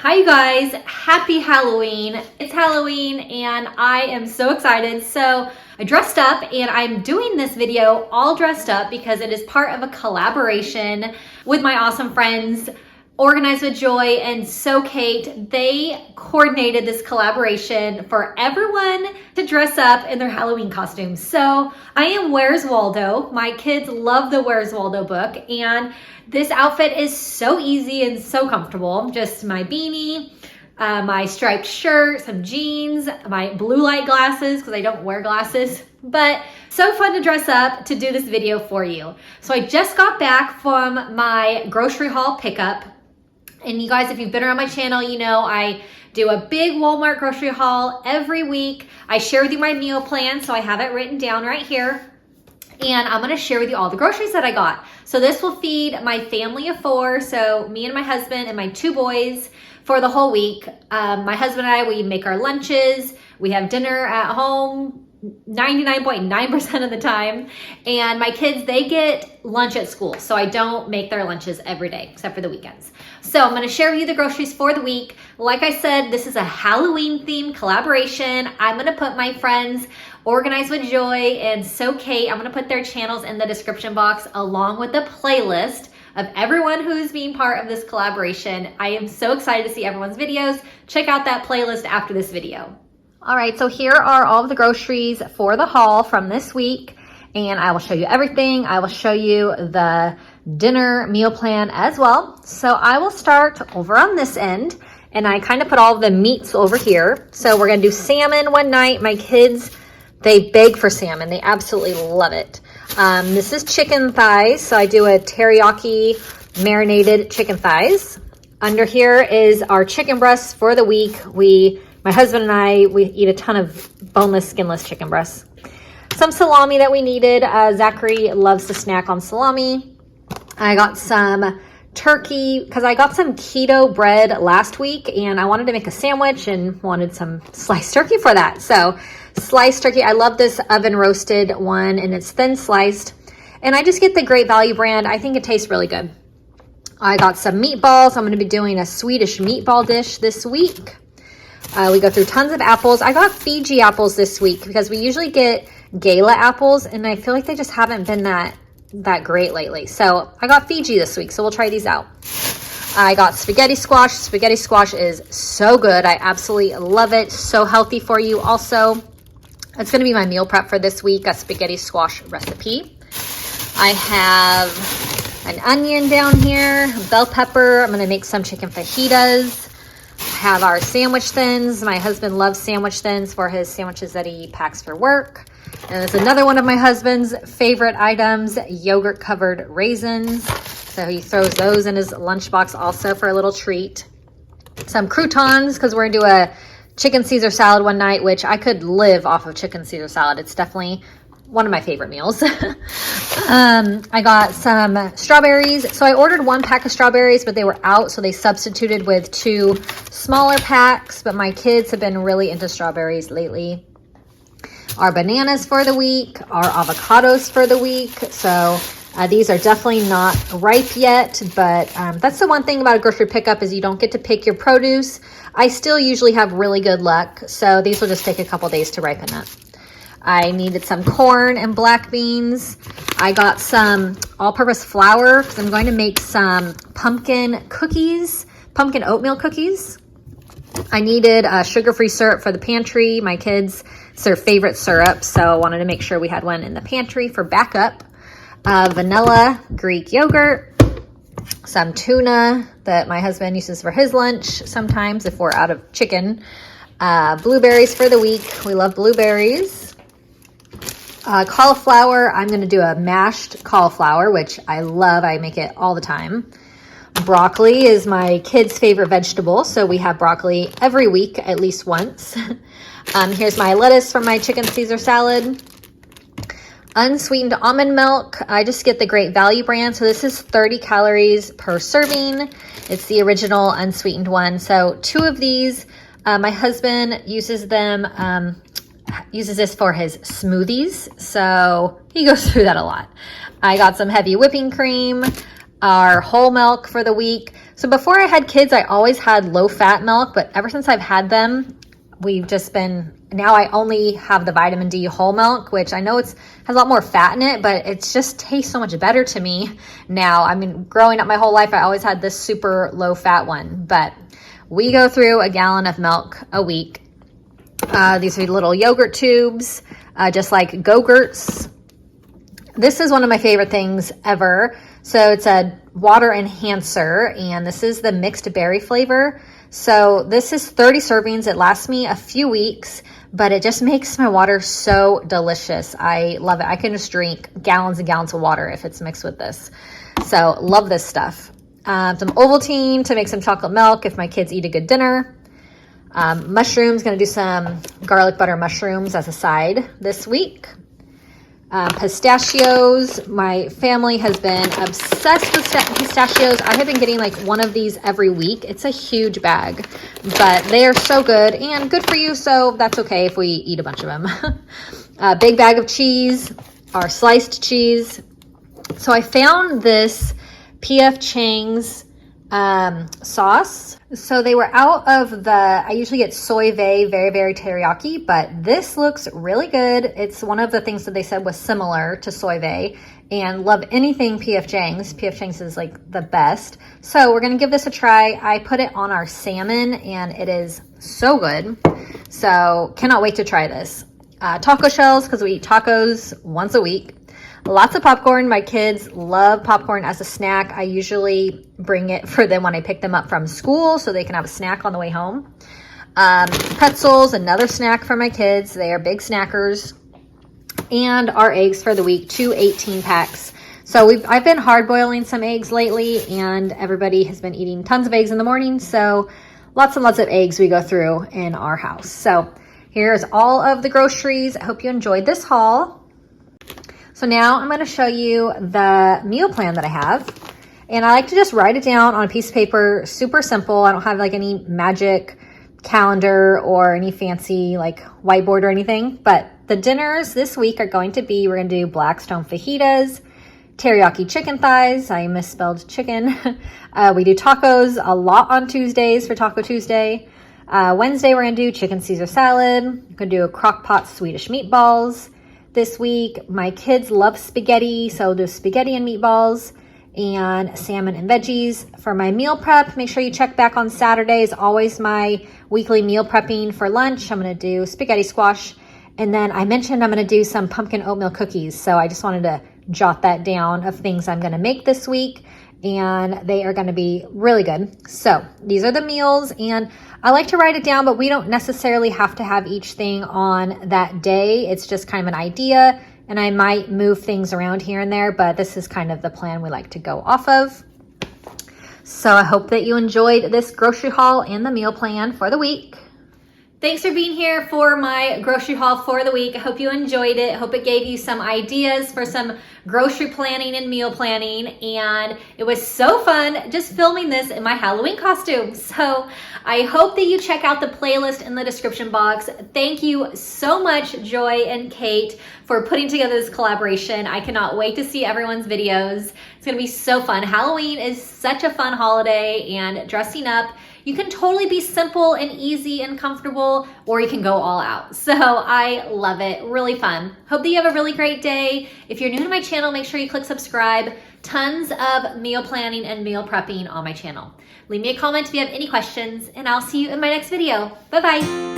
Hi you guys, happy Halloween. It's Halloween and I am so excited. So I dressed up and I'm doing this video all dressed up because it is part of a collaboration with my awesome friends, Organized with Joy and So Kate. They coordinated this collaboration for everyone to dress up in their Halloween costumes. So I am Where's Waldo. My kids love the Where's Waldo book, and this outfit is so easy and so comfortable. Just my beanie, my striped shirt, some jeans, my blue light glasses because I don't wear glasses, but so fun to dress up to do this video for you. So I just got back from my grocery haul pickup. And you guys, if you've been around my channel, you know I do a big Walmart grocery haul every week. I share with you my meal plan, so I have it written down right here. And I'm gonna share with you all the groceries that I got. So this will feed my family of 4, so me and my husband and my 2 boys for the whole week. My husband and I, we make our lunches. We have dinner at home 99.9% of the time. And my kids, they get lunch at school. So I don't make their lunches every day, except for the weekends. So I'm gonna share with you the groceries for the week. Like I said, this is a Halloween themed collaboration. I'm gonna put my friends Organized with Joy and So Kate, I'm gonna put their channels in the description box along with the playlist of everyone who's being part of this collaboration. I am so excited to see everyone's videos. Check out that playlist after this video. All right, so here are all of the groceries for the haul from this week, and I will show you everything. I will show you the dinner meal plan as well. So I will start over on this end, and I kind of put all of the meats over here. So we're gonna do salmon one night. My kids, they beg for salmon. They absolutely love it. This is chicken thighs. So I do a teriyaki marinated chicken thighs. Under here is our chicken breasts for the week. My husband and I, we eat a ton of boneless, skinless chicken breasts. Some salami that we needed. Zachary loves to snack on salami. I got some turkey because I got some keto bread last week and I wanted to make a sandwich and wanted some sliced turkey for that. So sliced turkey, I love this oven roasted one and it's thin sliced. And I just get the Great Value brand. I think it tastes really good. I got some meatballs. I'm going to be doing a Swedish meatball dish this week. We go through tons of apples. I got Fiji apples this week because we usually get Gala apples and I feel like they just haven't been that great lately. So I got Fiji this week, so we'll try these out. I got spaghetti squash. Spaghetti squash is so good. I absolutely love it. So healthy for you also. It's going to be my meal prep for this week, a spaghetti squash recipe. I have an onion down here, bell pepper. I'm going to make some chicken fajitas. Have our sandwich thins. My husband loves sandwich thins for his sandwiches that he packs for work. And there's another one of my husband's favorite items, yogurt covered raisins. So he throws those in his lunchbox also for a little treat. Some croutons because we're gonna do a chicken Caesar salad one night, which I could live off of chicken Caesar salad. It's definitely one of my favorite meals. I got some strawberries. So I ordered 1 pack of strawberries, but they were out. So they substituted with 2 smaller packs, but my kids have been really into strawberries lately. Our bananas for the week, our avocados for the week. So these are definitely not ripe yet, but that's the one thing about a grocery pickup is you don't get to pick your produce. I still usually have really good luck. So these will just take a couple days to ripen up. I needed some corn and black beans. I got some all-purpose flour because I'm going to make some pumpkin cookies, pumpkin oatmeal cookies. I needed a sugar-free syrup for the pantry. My kids, it's their favorite syrup, so I wanted to make sure we had one in the pantry for backup. Vanilla Greek yogurt, some tuna that my husband uses for his lunch sometimes if we're out of chicken. Blueberries for the week. We love blueberries. Cauliflower, I'm going to do a mashed cauliflower, which I love. I make it all the time. Broccoli is my kids' favorite vegetable, so we have broccoli every week at least once. Here's my lettuce from my chicken Caesar salad. Unsweetened almond milk. I just get the Great Value brand, so this is 30 calories per serving. It's the original unsweetened one. So 2 of these. My husband uses them. Uses this for his smoothies, so he goes through that a lot. I got some heavy whipping cream. our whole milk for the week. So before I had kids, I always had low fat milk, but ever since I've had them, we've just been, now I only have the vitamin D whole milk, which I know has a lot more fat in it, but it just tastes so much better to me now. I mean, growing up my whole life, I always had this super low fat one, but we go through a gallon of milk a week. These are little yogurt tubes, just like Go-Gurts. This is one of my favorite things ever. So it's a water enhancer, and this is the mixed berry flavor. So this is 30 servings. It lasts me a few weeks, but it just makes my water so delicious. I love it. I can just drink gallons and gallons of water if it's mixed with this. So love this stuff. Some Ovaltine to make some chocolate milk if my kids eat a good dinner. Mushrooms, gonna do some garlic butter mushrooms as a side this week. Pistachios, my family has been obsessed with pistachios. I have been getting like one of these every week. It's a huge bag, but they are so good and good for you, so that's okay if we eat a bunch of them. A big bag of cheese, our sliced cheese. So I found this P.F. Chang's sauce. So they were out of I usually get soy vey, very teriyaki, but this looks really good. It's one of the things that they said was similar to soy vey, and love anything P.F. Chang's. P.F. Chang's is like the best. So we're going to give this a try. I put it on our salmon and it is so good. So cannot wait to try this. Taco shells, because we eat tacos once a week. Lots of popcorn. My kids love popcorn as a snack. I usually bring it for them when I pick them up from school so they can have a snack on the way home. Pretzels, another snack for my kids. They are big snackers. And our eggs for the week, 2 18 packs. So I've been hard boiling some eggs lately, and everybody has been eating tons of eggs in the morning. So lots and lots of eggs we go through in our house. So here's all of the groceries. I hope you enjoyed this haul. So now I'm going to show you the meal plan that I have. And I like to just write it down on a piece of paper, super simple. I don't have like any magic calendar or any fancy like whiteboard or anything. But the dinners this week are going to be, we're going to do Blackstone fajitas, teriyaki chicken thighs. I misspelled chicken. We do tacos a lot on Tuesdays for Taco Tuesday. Wednesday, we're going to do chicken Caesar salad. We're going to do a crock pot Swedish meatballs. This week, my kids love spaghetti, so I'll do spaghetti and meatballs and salmon and veggies. For my meal prep, make sure you check back on Saturdays. Always my weekly meal prepping for lunch. I'm going to do spaghetti squash. And then I mentioned I'm going to do some pumpkin oatmeal cookies. So I just wanted to jot that down of things I'm going to make this week. And they are going to be really good. So these are the meals, and I like to write it down, but we don't necessarily have to have each thing on that day. It's just kind of an idea, and I might move things around here and there, but this is kind of the plan we like to go off of. So I hope that you enjoyed this grocery haul and the meal plan for the week. Thanks for being here for my grocery haul for the week. I hope you enjoyed it. I hope it gave you some ideas for some grocery planning and meal planning. And it was so fun just filming this in my Halloween costume. So I hope that you check out the playlist in the description box. Thank you so much, Joy and Kate, for putting together this collaboration. I cannot wait to see everyone's videos. It's gonna be so fun. Halloween is such a fun holiday, and dressing up, you can totally be simple and easy and comfortable, or you can go all out. So I love it, really fun. Hope that you have a really great day. If you're new to my channel, make sure you click subscribe. Tons of meal planning and meal prepping on my channel. Leave me a comment if you have any questions, and I'll see you in my next video. Bye-bye.